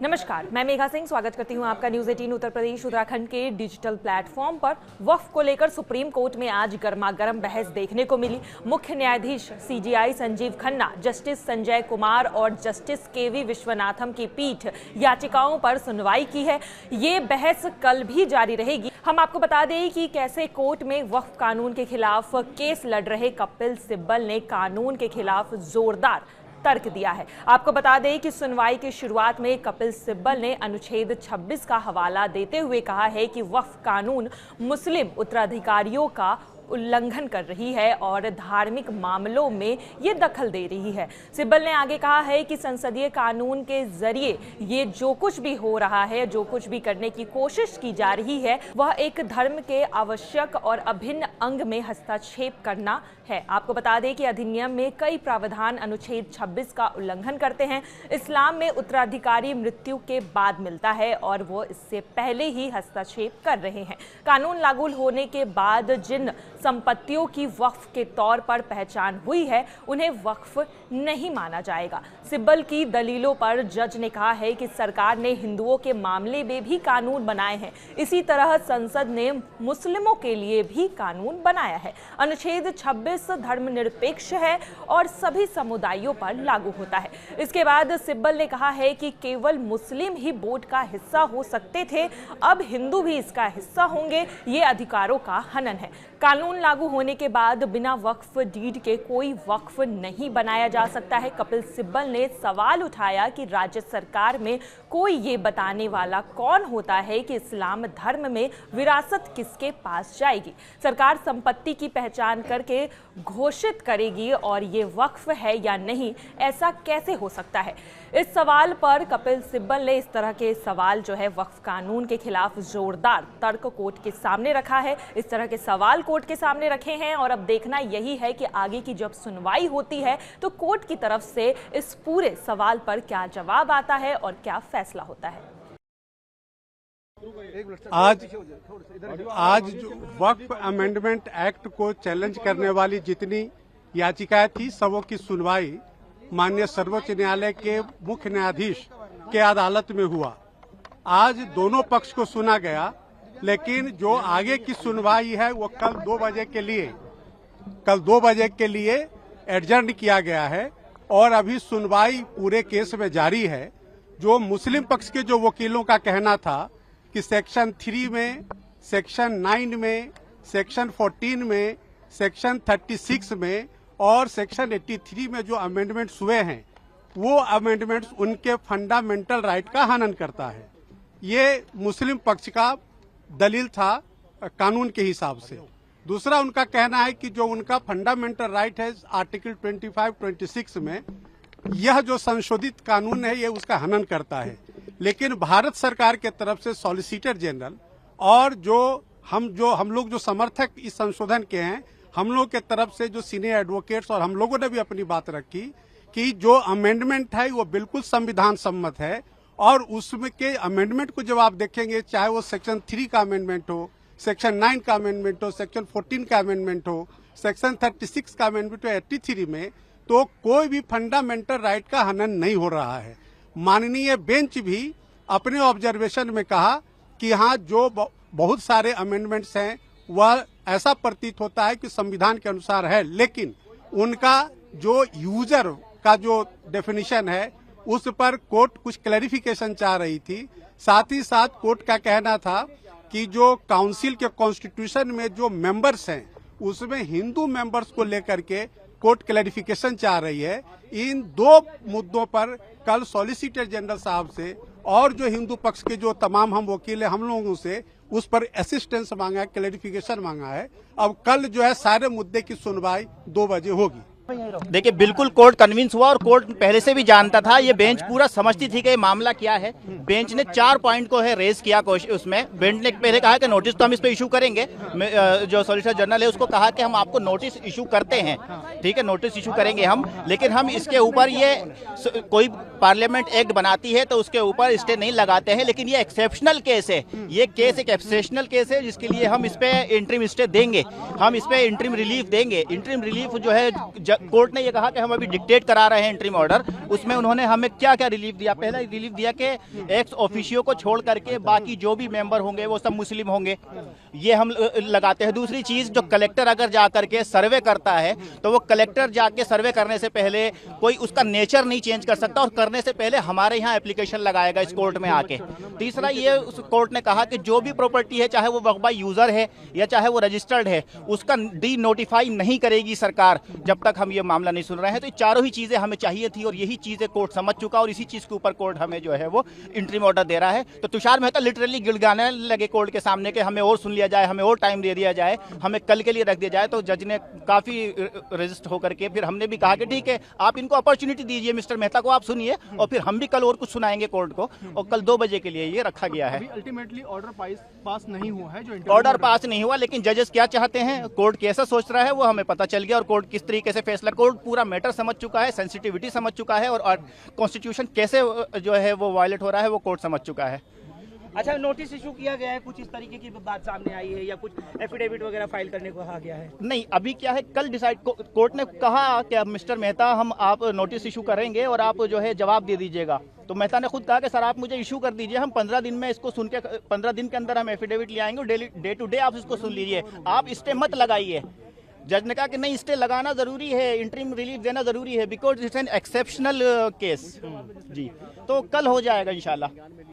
नमस्कार, मैं मेघा सिंह स्वागत करती हूं आपका न्यूज 18 उत्तर प्रदेश उत्तराखंड के डिजिटल प्लेटफॉर्म पर। वक्फ को लेकर सुप्रीम कोर्ट में आज गर्मागर्म बहस देखने को मिली। मुख्य न्यायाधीश सीजेआई संजीव खन्ना, जस्टिस संजय कुमार और जस्टिस केवी विश्वनाथम की पीठ याचिकाओं पर सुनवाई की है। ये बहस कल भी जारी रहेगी। हम आपको बता दें कि कैसे कोर्ट में वक्फ कानून के खिलाफ केस लड़ रहे कपिल सिब्बल ने कानून के खिलाफ जोरदार तर्क दिया है। आपको बता दें कि सुनवाई की शुरुआत में कपिल सिब्बल ने अनुच्छेद 26 का हवाला देते हुए कहा है कि वक्फ कानून मुस्लिम उत्तराधिकारियों का उल्लंघन कर रही है और धार्मिक मामलों में ये दखल दे रही है। सिब्बल ने आगे कहा है कि संसदीय कानून के जरिए ये जो कुछ भी हो रहा है, जो कुछ भी करने की कोशिश की जा रही है, वह एक धर्म के आवश्यक और अभिन्न अंग में हस्तक्षेप करना है। आपको बता दें कि अधिनियम में कई प्रावधान अनुच्छेद 26 का उल्लंघन करते हैं। इस्लाम में उत्तराधिकारी मृत्यु के बाद मिलता है और वो इससे पहले ही हस्तक्षेप कर रहे हैं। कानून लागू होने के बाद जिन संपत्तियों की वक्फ के तौर पर पहचान हुई है, उन्हें वक्फ नहीं माना जाएगा। सिब्बल की दलीलों पर जज ने कहा है कि सरकार ने हिंदुओं के मामले में भी कानून बनाए हैं, इसी तरह संसद ने मुस्लिमों के लिए भी कानून बनाया है। अनुच्छेद 26 धर्मनिरपेक्ष है और सभी समुदायों पर लागू होता है। इसके बाद सिब्बल ने कहा है कि केवल मुस्लिम ही बोर्ड का हिस्सा हो सकते थे, अब हिंदू भी इसका हिस्सा होंगे। ये अधिकारों का हनन है। कानून लागू होने के बाद बिना वक्फ डीड के कोई वक्फ नहीं बनाया जा सकता है। कपिल सिब्बल ने सवाल उठाया कि राज्य सरकार में कोई ये बताने वाला कौन होता है कि इस्लाम धर्म में विरासत किसके पास जाएगी। सरकार संपत्ति की पहचान करके घोषित करेगी और ये वक्फ है या नहीं, ऐसा कैसे हो सकता है। इस सवाल पर कपिल सिब्बल ने इस तरह के सवाल जो है वक्फ कानून के खिलाफ जोरदार तर्क कोर्ट के सामने रखा है। इस तरह के सवाल कोर्ट के सामने रखे हैं और अब देखना यही है कि आगे की जब सुनवाई होती है तो कोर्ट की तरफ से इस पूरे सवाल पर क्या जवाब आता है और क्या फैसला होता है। आज जो वक्फ अमेंडमेंट एक्ट को चैलेंज करने वाली जितनी याचिकाएं थी, सबों की सुनवाई माननीय सर्वोच्च न्यायालय के मुख्य न्यायाधीश के अदालत में हुआ। आज दोनों पक्ष को सुना गया, लेकिन जो आगे की सुनवाई है वो कल 2 बजे के लिए एडजर्न किया गया है और अभी सुनवाई पूरे केस में जारी है। जो मुस्लिम पक्ष के जो वकीलों का कहना था कि सेक्शन 3 में, सेक्शन 9 में, सेक्शन 14 में, सेक्शन 36 में और सेक्शन 83 में जो अमेंडमेंट्स हुए हैं, वो अमेंडमेंट्स उनके फंडामेंटल राइट का हनन करता है। ये मुस्लिम पक्ष का दलील था कानून के हिसाब से। दूसरा उनका कहना है कि जो उनका फंडामेंटल राइट है आर्टिकल 25-26 में, यह जो संशोधित कानून है ये उसका हनन करता है। लेकिन भारत सरकार के तरफ से सॉलिसिटर जनरल और हम लोग जो समर्थक इस संशोधन के हैं, हम लोग के तरफ से जो सीनियर एडवोकेट्स और हम लोगों ने भी अपनी बात रखी कि जो अमेंडमेंट है वो बिल्कुल संविधान सम्मत है और उसमें के अमेंडमेंट को जब आप देखेंगे, चाहे वो सेक्शन 3 का अमेंडमेंट हो, सेक्शन 9 का अमेंडमेंट हो, सेक्शन 14 का अमेंडमेंट हो, सेक्शन 36 का अमेंडमेंट हो, 83 में, तो कोई भी फंडामेंटल राइट का हनन नहीं हो रहा है। माननीय बेंच भी अपने ऑब्जर्वेशन में कहा कि हाँ, जो बहुत सारे अमेंडमेंट्स हैं वह ऐसा प्रतीत होता है कि संविधान के अनुसार है, लेकिन उनका जो यूजर का जो डेफिनेशन है उस पर कोर्ट कुछ क्लैरिफिकेशन चाह रही थी। साथ ही साथ कोर्ट का कहना था कि जो काउंसिल के कॉन्स्टिट्यूशन में जो मेंबर्स हैं उसमें हिंदू मेंबर्स को लेकर के कोर्ट क्लैरिफिकेशन चाह रही है। इन 2 मुद्दों पर कल सॉलिसिटर जनरल साहब से और जो हिंदू पक्ष के जो तमाम हम वकील हैं, हम लोगों से उस पर असिस्टेंस मांगा है, क्लैरिफिकेशन मांगा है। अब कल जो है सारे मुद्दे की सुनवाई 2 बजे होगी। देखिए, बिल्कुल कोर्ट कन्विंस हुआ और कोर्ट पहले से भी जानता था, ये बेंच पूरा समझती थी कि ये मामला क्या है। बेंच ने 4 पॉइंट को है रेज किया उसमें। बेंच ने पहले कहा कि नोटिस तो हम इस पे इशू करेंगे। जो सॉलिसिटर जनरल है उसको कहा कि हम आपको नोटिस इशू करते हैं, ठीक है, नोटिस इशू करेंगे हम, लेकिन हम इसके ऊपर ये कोई पार्लियामेंट एक्ट बनाती है तो उसके ऊपर स्टे नहीं लगाते हैं। लेकिन ये एक्सेप्शनल केस है, ये केस एक एक्सेप्शनल केस है जिसके लिए हम इस पे इंटरिम स्टे देंगे, हम इस पे इंटरिम रिलीफ देंगे। इंटरिम रिलीफ जो है कोर्ट ने ये कहा कि हम अभी डिक्टेट करा रहे हैं इंटरिम ऑर्डर, उसमें उन्होंने हमें क्या क्या रिलीफ दिया। पहला रिलीफ दिया कि एक्स ऑफिशियो को छोड़ करके बाकी जो भी मेंबर होंगे वो सब मुस्लिम होंगे, ये हम लगाते हैं। दूसरी चीज, जो कलेक्टर अगर जा करके सर्वे करता है तो वो कलेक्टर जाके सर्वे करने से पहले कोई उसका नेचर नहीं चेंज कर सकता, और करने से पहले हमारे यहाँ एप्लीकेशन लगाएगा इस कोर्ट में आके। तीसरा, ये उस कोर्ट ने कहा कि जो भी प्रॉपर्टी है, चाहे वो वक्फ बाय यूजर है या चाहे वो रजिस्टर्ड है, उसका डी नोटिफाई नहीं करेगी सरकार जब तक हम ये मामला नहीं सुन रहे हैं। तो ये चारों ही चीजें हमें चाहिए थी और यही चीजें कोर्ट समझ चुका, और इसी चीज के ऊपर कोर्ट हमें जो है वो इंटरिम ऑर्डर दे रहा है। तो तुषार मेहता लिटरली गिड़गिड़ाने लगे कोर्ट के सामने कि हमें और सुन लिया जाए, हमें और टाइम दे दिया जाए, हमें कल के लिए रख दिया जाए। तो जज ने काफी रेजिस्ट होकर के फिर हमने भी कहा कि ठीक है, आप इनको अपॉर्चुनिटी दीजिए, मिस्टर मेहता को आप सुनिए, और फिर हम भी कल और कुछ सुनाएंगे कोर्ट को। और कल 2 बजे के लिए ये रखा गया है। अल्टीमेटली ऑर्डर पास नहीं हुआ है, जो ऑर्डर पास नहीं हुआ, लेकिन जजेस क्या चाहते हैं, कोर्ट कैसा सोच रहा है वो हमें पता चल गया, और कोर्ट किस तरीके से फैसला, कोर्ट पूरा मैटर समझ चुका है, सेंसिटिविटी समझ चुका है, और कॉन्स्टिट्यूशन कैसे जो है वो वायलेट हो रहा है वो कोर्ट समझ चुका है। अच्छा, नोटिस इशू किया गया है, कुछ इस तरीके की बात सामने आई है या कुछ एफिडेविट वगैरह फाइल करने को कहा गया है? नहीं, अभी क्या है, कल डिसाइड कोर्ट ने कहा कि अब मिस्टर मेहता हम आप नोटिस इशू करेंगे और आप जो है जवाब दे दीजिएगा। तो मेहता ने खुद कहा कि सर आप मुझे इशू कर दीजिए, हम 15 दिन में इसको सुन के 15 दिन के अंदर हम एफिडेविट ले आएंगे, डे टू डे आप इसको सुन लीजिए, आप स्टे मत लगाइए। जज ने कहा कि नहीं, स्टे लगाना जरूरी है, इंटरिम रिलीफ देना जरूरी है, because it's an exceptional case जी। तो कल हो जाएगा इंशाल्लाह।